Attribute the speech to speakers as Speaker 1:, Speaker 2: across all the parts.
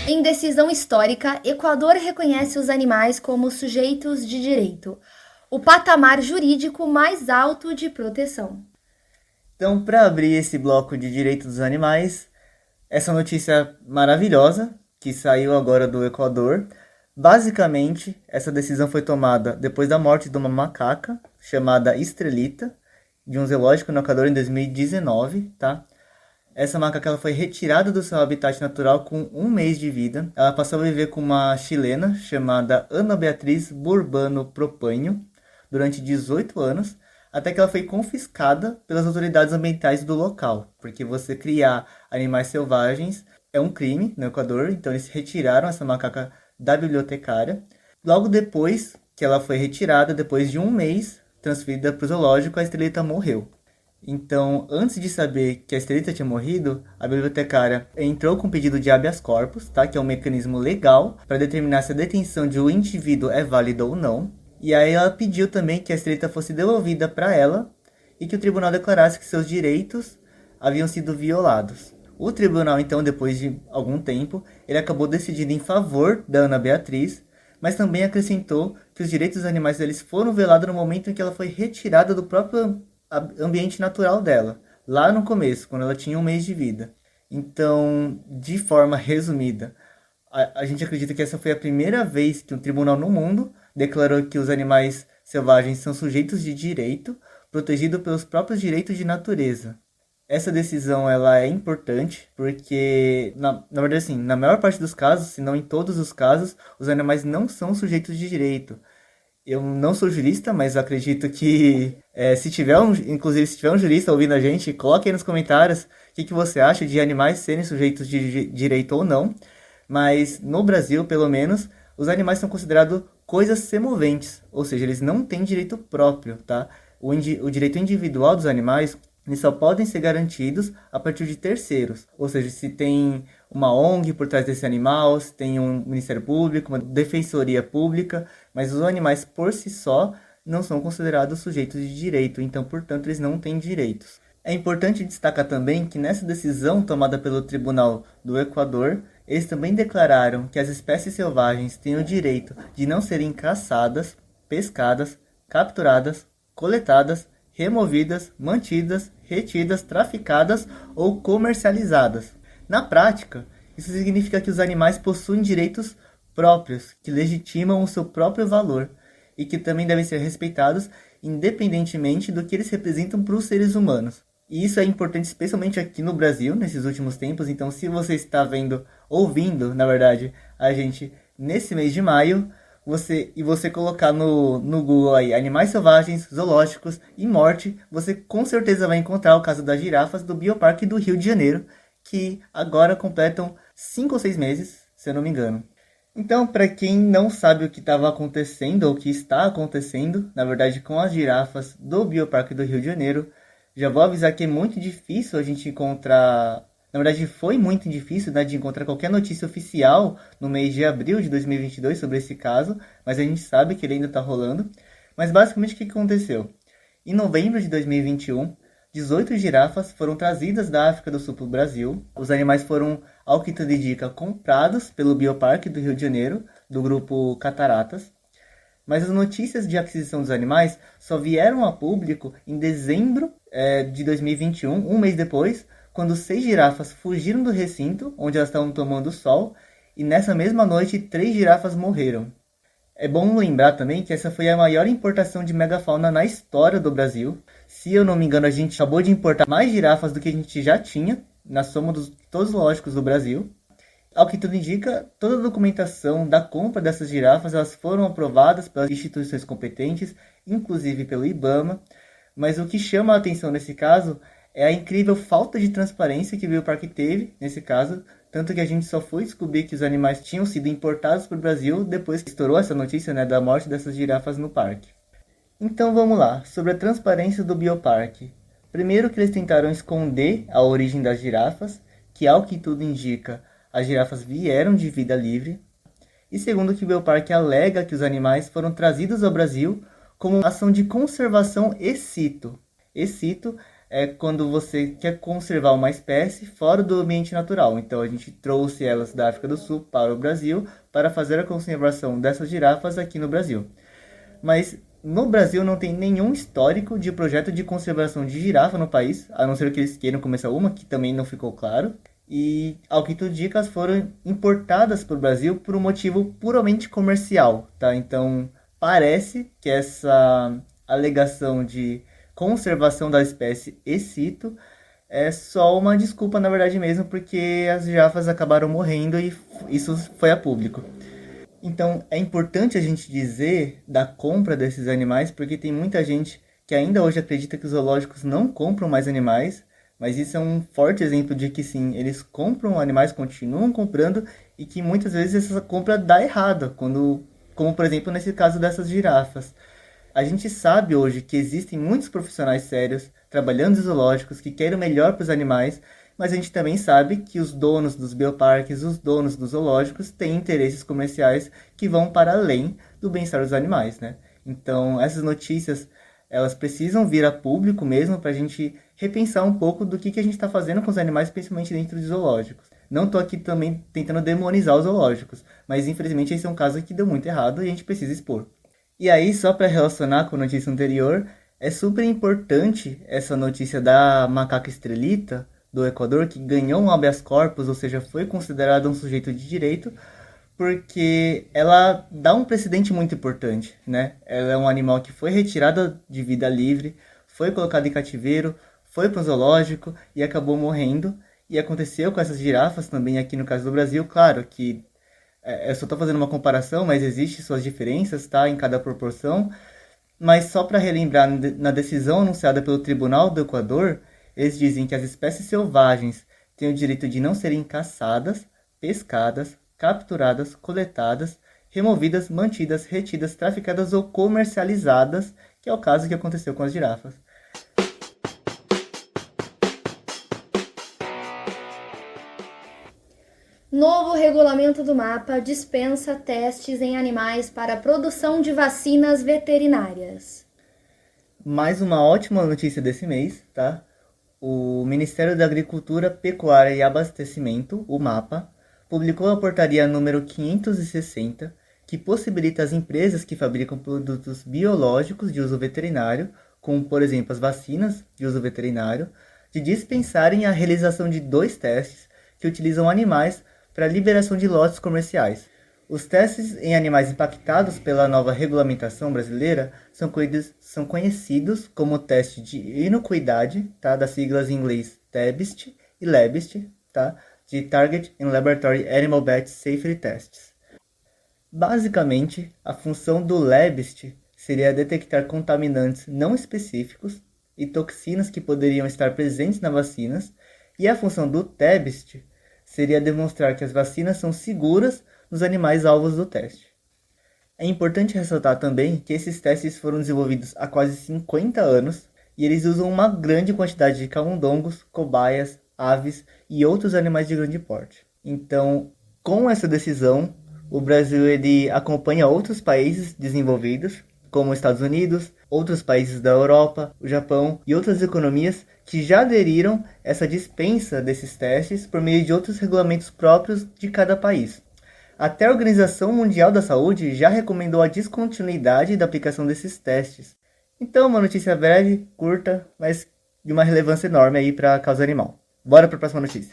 Speaker 1: Em decisão histórica, Equador reconhece os animais como sujeitos de direito, o patamar jurídico mais alto de proteção.
Speaker 2: Então, para abrir esse bloco de direitos dos animais, essa notícia maravilhosa que saiu agora do Equador. Basicamente, essa decisão foi tomada depois da morte de uma macaca chamada Estrelita, de um zoológico no Equador em 2019, tá? Essa macaca ela foi retirada do seu habitat natural com um mês de vida. Ela passou a viver com uma chilena chamada Ana Beatriz Burbano Propanho durante 18 anos, até que ela foi confiscada pelas autoridades ambientais do local, porque você criar animais selvagens é um crime no Equador, então eles retiraram essa macaca da bibliotecária. Logo depois que ela foi retirada, depois de um mês, transferida para o zoológico, a Estrelita morreu. Então, antes de saber que a Estrelita tinha morrido, a bibliotecária entrou com pedido de habeas corpus, tá? Que é um mecanismo legal para determinar se a detenção de um indivíduo é válida ou não. E aí ela pediu também que a Estrelita fosse devolvida para ela e que o tribunal declarasse que seus direitos haviam sido violados. O tribunal, então, depois de algum tempo, ele acabou decidindo em favor da Ana Beatriz, mas também acrescentou que os direitos dos animais deles foram violados no momento em que ela foi retirada do próprio ambiente natural dela, lá no começo, quando ela tinha um mês de vida. Então, de forma resumida, a gente acredita que essa foi a primeira vez que um tribunal no mundo declarou que os animais selvagens são sujeitos de direito, protegidos pelos próprios direitos de natureza. Essa decisão ela é importante porque, na verdade, assim, na maior parte dos casos, se não em todos os casos, os animais não são sujeitos de direito. Eu não sou jurista, mas acredito que se tiver inclusive se tiver um jurista ouvindo a gente, coloque aí nos comentários o que você acha de animais serem sujeitos de direito ou não. Mas no Brasil, pelo menos, os animais são considerados coisas semoventes, ou seja, eles não têm direito próprio, tá? O direito individual dos animais eles só podem ser garantidos a partir de terceiros. Ou seja, se tem uma ONG por trás desse animal, se tem um Ministério Público, uma defensoria pública, mas os animais por si só não são considerados sujeitos de direito, então, portanto, eles não têm direitos. É importante destacar também que nessa decisão tomada pelo Tribunal do Equador, eles também declararam que as espécies selvagens têm o direito de não serem caçadas, pescadas, capturadas, coletadas, removidas, mantidas, retidas, traficadas ou comercializadas. Na prática, isso significa que os animais possuem direitos próprios, que legitimam o seu próprio valor e que também devem ser respeitados independentemente do que eles representam para os seres humanos. E isso é importante especialmente aqui no Brasil, nesses últimos tempos. Então, se você está ouvindo, na verdade, a gente nesse mês de maio, você colocar no Google aí animais selvagens, zoológicos e morte, você com certeza vai encontrar o caso das girafas do Bioparque do Rio de Janeiro, que agora completam 5 ou 6 meses, se eu não me engano. Então, para quem não sabe o que estava acontecendo ou o que está acontecendo, na verdade, com as girafas do Bioparque do Rio de Janeiro, já vou avisar que é muito difícil a gente encontrar. Na verdade, foi muito difícil, né, de encontrar qualquer notícia oficial no mês de abril de 2022 sobre esse caso, mas a gente sabe que ele ainda está rolando. Mas basicamente o que aconteceu? Em novembro de 2021, 18 girafas foram trazidas da África do Sul para o Brasil. Os animais foram, ao que tudo indica, comprados pelo Bioparque do Rio de Janeiro, do grupo Cataratas. Mas as notícias de aquisição dos animais só vieram a público em dezembro de 2021, um mês depois, quando 6 girafas fugiram do recinto, onde elas estavam tomando sol, e nessa mesma noite 3 girafas morreram. É bom lembrar também que essa foi a maior importação de megafauna na história do Brasil. Se eu não me engano, a gente acabou de importar mais girafas do que a gente já tinha, na soma dos todos os zoológicos do Brasil. Ao que tudo indica, toda a documentação da compra dessas girafas elas foram aprovadas pelas instituições competentes, inclusive pelo IBAMA, mas o que chama a atenção nesse caso é a incrível falta de transparência que o Bioparque teve nesse caso, tanto que a gente só foi descobrir que os animais tinham sido importados para o Brasil depois que estourou essa notícia, né, da morte dessas girafas no parque. Então vamos lá, sobre a transparência do Bioparque. Primeiro que eles tentaram esconder a origem das girafas, que ao que tudo indica, as girafas vieram de vida livre. E segundo que o Bioparque alega que os animais foram trazidos ao Brasil como ação de conservação ex situ. Ex situ é quando você quer conservar uma espécie fora do ambiente natural. Então a gente trouxe elas da África do Sul para o Brasil para fazer a conservação dessas girafas aqui no Brasil. Mas no Brasil não tem nenhum histórico de projeto de conservação de girafa no país, a não ser que eles queiram começar uma, que também não ficou claro. E, ao que tudo indica, elas foram importadas para o Brasil por um motivo puramente comercial, tá? Então, parece que essa alegação de conservação da espécie e cito é só uma desculpa, na verdade mesmo, porque as girafas acabaram morrendo e isso foi a público. Então, é importante a gente dizer da compra desses animais, porque tem muita gente que ainda hoje acredita que os zoológicos não compram mais animais, mas isso é um forte exemplo de que sim, eles compram animais, continuam comprando, e que muitas vezes essa compra dá errada, como por exemplo nesse caso dessas girafas. A gente sabe hoje que existem muitos profissionais sérios trabalhando em zoológicos que querem o melhor para os animais, mas a gente também sabe que os donos dos bioparques, os donos dos zoológicos têm interesses comerciais que vão para além do bem-estar dos animais, né? Então, essas notícias, elas precisam vir a público mesmo para a gente repensar um pouco do que a gente está fazendo com os animais, principalmente dentro de zoológicos. Não estou aqui também tentando demonizar os zoológicos, mas infelizmente esse é um caso que deu muito errado e a gente precisa expor. E aí, só para relacionar com a notícia anterior, é super importante essa notícia da macaca estrelita do Equador, que ganhou um habeas corpus, ou seja, foi considerada um sujeito de direito, porque ela dá um precedente muito importante, né? Ela é um animal que foi retirado de vida livre, foi colocado em cativeiro, foi para o zoológico e acabou morrendo. E aconteceu com essas girafas também aqui no caso do Brasil, claro que eu só estou fazendo uma comparação, mas existem suas diferenças, tá, em cada proporção. Mas só para relembrar, na decisão anunciada pelo Tribunal do Equador, eles dizem que as espécies selvagens têm o direito de não serem caçadas, pescadas, capturadas, coletadas, removidas, mantidas, retidas, traficadas ou comercializadas, que é o caso que aconteceu com as girafas.
Speaker 1: Novo regulamento do MAPA dispensa testes em animais para a produção de vacinas veterinárias.
Speaker 2: Mais uma ótima notícia desse mês, tá? O Ministério da Agricultura, Pecuária e Abastecimento, o MAPA, publicou a portaria número 560, que possibilita às empresas que fabricam produtos biológicos de uso veterinário, como por exemplo as vacinas de uso veterinário, de dispensarem a realização de 2 testes que utilizam animais para liberação de lotes comerciais. Os testes em animais impactados pela nova regulamentação brasileira são conhecidos como teste de inocuidade, tá? Das siglas em inglês TBST e LABST, tá? De Target and Laboratory Animal Batch Safety Tests. Basicamente, a função do LABST seria detectar contaminantes não específicos e toxinas que poderiam estar presentes nas vacinas, e a função do TBST seria demonstrar que as vacinas são seguras nos animais alvos do teste. É importante ressaltar também que esses testes foram desenvolvidos há quase 50 anos e eles usam uma grande quantidade de camundongos, cobaias, aves e outros animais de grande porte. Então, com essa decisão, o Brasil ele acompanha outros países desenvolvidos, como os Estados Unidos, outros países da Europa, o Japão e outras economias que já aderiram a essa dispensa desses testes por meio de outros regulamentos próprios de cada país. Até a Organização Mundial da Saúde já recomendou a descontinuidade da aplicação desses testes. Então, uma notícia breve, curta, mas de uma relevância enorme aí para a causa animal. Bora para a próxima notícia.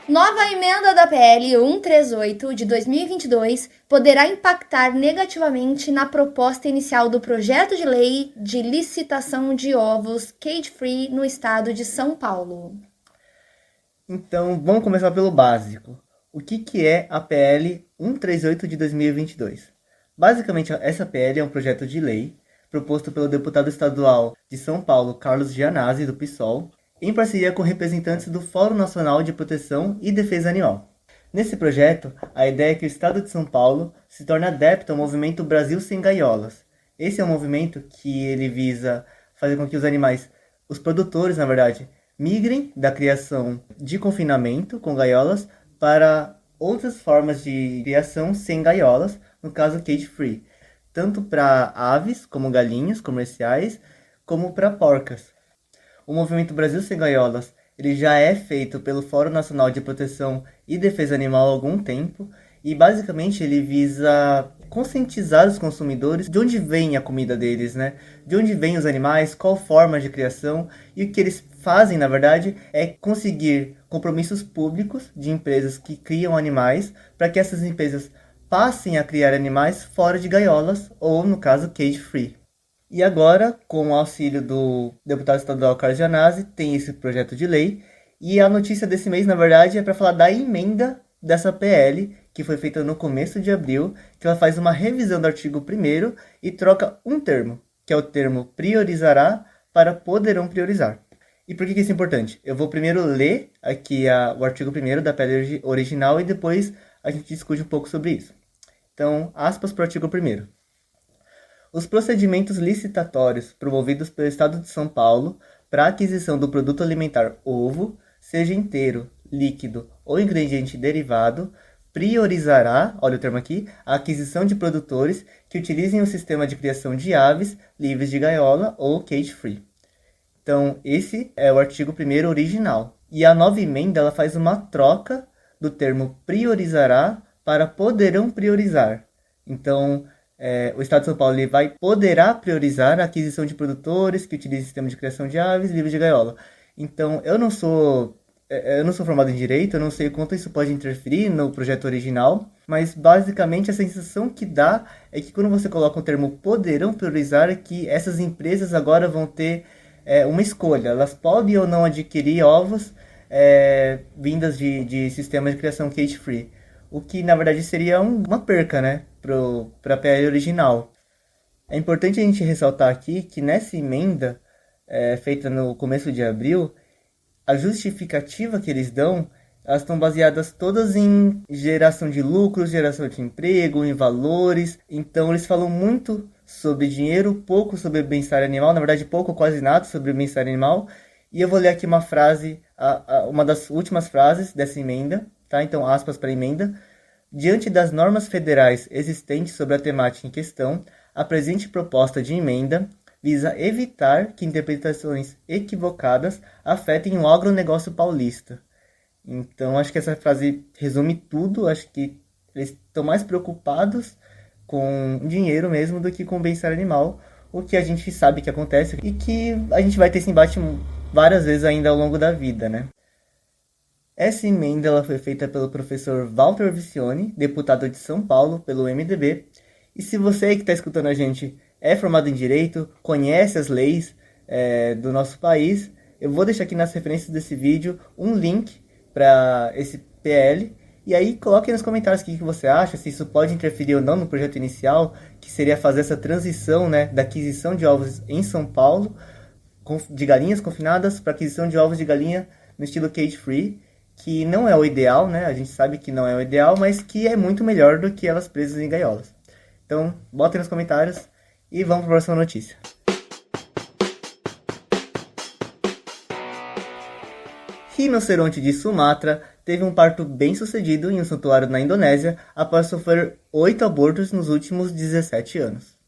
Speaker 1: Nova emenda da PL 138 de 2022 poderá impactar negativamente na proposta inicial do projeto de lei de licitação de ovos cage-free no estado de São Paulo.
Speaker 2: Então, vamos começar pelo básico. O que é a PL 138 de 2022? Basicamente, essa PL é um projeto de lei proposto pelo deputado estadual de São Paulo, Carlos Gianazzi, do PSOL, em parceria com representantes do Fórum Nacional de Proteção e Defesa Animal. Nesse projeto, a ideia é que o estado de São Paulo se torne adepto ao movimento Brasil Sem Gaiolas. Esse é um movimento que ele visa fazer com que os animais, os produtores, na verdade, migrem da criação de confinamento com gaiolas para outras formas de criação sem gaiolas, no caso cage free. tanto para aves, como galinhas comerciais, como para porcas. O Movimento Brasil Sem Gaiolas ele já é feito pelo Fórum Nacional de Proteção e Defesa Animal há algum tempo e basicamente ele visa conscientizar os consumidores de onde vem a comida deles, né? De onde vêm os animais, qual forma de criação, e o que eles fazem, na verdade, é conseguir compromissos públicos de empresas que criam animais para que essas empresas passem a criar animais fora de gaiolas, ou no caso, cage-free. E agora, com o auxílio do deputado estadual Carlos Gianazzi, tem esse projeto de lei. E a notícia desse mês, na verdade, é para falar da emenda dessa PL, que foi feita no começo de abril, que ela faz uma revisão do artigo 1º e troca um termo, que é o termo priorizará para poderão priorizar. E por que isso é importante? Eu vou primeiro ler aqui o artigo 1º da PL original e depois a gente discute um pouco sobre isso. Então, aspas para o artigo 1º. Os procedimentos licitatórios promovidos pelo Estado de São Paulo para a aquisição do produto alimentar ovo, seja inteiro, líquido ou ingrediente derivado, priorizará, olha o termo aqui, a aquisição de produtores que utilizem o sistema de criação de aves livres de gaiola ou cage-free. Então, esse é o artigo 1º original. E a nova emenda ela faz uma troca do termo priorizará para poderão priorizar. Então, o Estado de São Paulo poderá priorizar a aquisição de produtores que utilizem o sistema de criação de aves livres de gaiola. Então, eu não sou formado em Direito, eu não sei o quanto isso pode interferir no projeto original, mas basicamente a sensação que dá é que quando você coloca o termo poderão priorizar, é que essas empresas agora vão ter uma escolha. Elas podem ou não adquirir ovos vindas de sistemas de criação cage-free. O que, na verdade, seria uma perca, né, para a PL original. É importante a gente ressaltar aqui que nessa emenda, feita no começo de abril, a justificativa que eles dão, elas estão baseadas todas em geração de lucros, geração de emprego, em valores. Então, eles falam muito sobre dinheiro, pouco sobre bem-estar animal, na verdade, pouco ou quase nada sobre bem-estar animal. E eu vou ler aqui uma frase, uma das últimas frases dessa emenda, tá? Então, aspas para a emenda. Diante das normas federais existentes sobre a temática em questão, a presente proposta de emenda visa evitar que interpretações equivocadas afetem o agronegócio paulista. Então, acho que essa frase resume tudo. Acho que eles estão mais preocupados com dinheiro mesmo do que com o bem-estar animal, o que a gente sabe que acontece e que a gente vai ter esse embate várias vezes ainda ao longo da vida, né? Essa emenda ela foi feita pelo professor Walter Vicione, deputado de São Paulo, pelo MDB. E se você que está escutando a gente é formado em Direito, conhece as leis do nosso país, eu vou deixar aqui nas referências desse vídeo um link para esse PL. E aí coloque nos comentários o que você acha, se isso pode interferir ou não no projeto inicial, que seria fazer essa transição, né, da aquisição de ovos em São Paulo, de galinhas confinadas, para aquisição de ovos de galinha no estilo cage-free, que não é o ideal, né? A gente sabe que não é o ideal, mas que é muito melhor do que elas presas em gaiolas. Então, botem nos comentários e vamos para a próxima notícia. Rinoceronte de Sumatra teve um parto bem sucedido em um santuário na Indonésia após sofrer 8 abortos nos últimos 17 anos.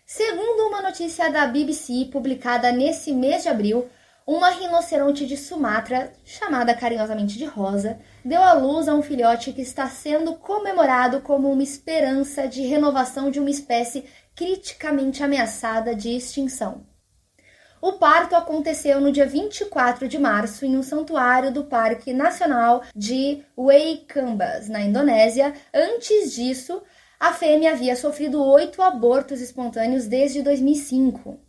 Speaker 1: Segundo uma notícia da BBC publicada nesse mês de abril, uma rinoceronte de Sumatra, chamada carinhosamente de Rosa, deu à luz a um filhote que está sendo comemorado como uma esperança de renovação de uma espécie criticamente ameaçada de extinção. O parto aconteceu no dia 24 de março em um santuário do Parque Nacional de Waikambas, na Indonésia. Antes disso, a fêmea havia sofrido 8 abortos espontâneos desde 2005.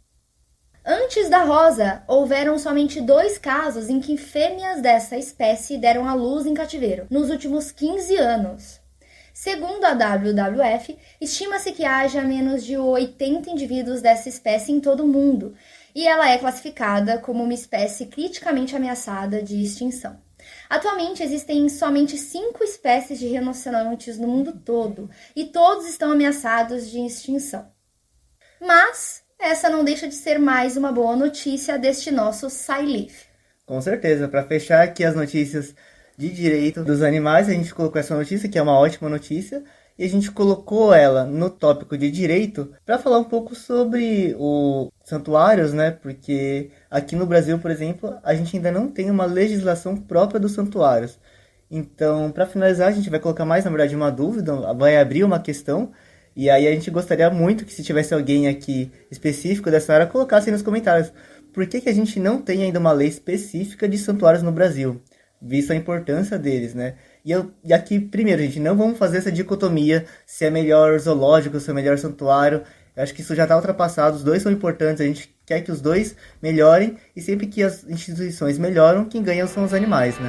Speaker 1: Antes da Rosa, houveram somente 2 casos em que fêmeas dessa espécie deram à luz em cativeiro, nos últimos 15 anos. Segundo a WWF, estima-se que haja menos de 80 indivíduos dessa espécie em todo o mundo, e ela é classificada como uma espécie criticamente ameaçada de extinção. Atualmente existem somente 5 espécies de rinocerontes no mundo todo, e todos estão ameaçados de extinção. Mas essa não deixa de ser mais uma boa notícia deste nosso SciLife.
Speaker 2: Com certeza, para fechar aqui as notícias de direito dos animais, a gente colocou essa notícia, que é uma ótima notícia, e a gente colocou ela no tópico de direito para falar um pouco sobre os santuários, né? Porque aqui no Brasil, por exemplo, a gente ainda não tem uma legislação própria dos santuários. Então, para finalizar, a gente vai colocar mais, na verdade, uma dúvida, vai abrir uma questão, e aí a gente gostaria muito que, se tivesse alguém aqui específico dessa área, colocasse aí nos comentários por que a gente não tem ainda uma lei específica de santuários no Brasil, visto a importância deles, né? E aqui, primeiro, gente, não vamos fazer essa dicotomia se é melhor zoológico, se é melhor santuário. Eu acho que isso já está ultrapassado, os dois são importantes, a gente quer que os dois melhorem, e sempre que as instituições melhoram, quem ganha são os animais, né?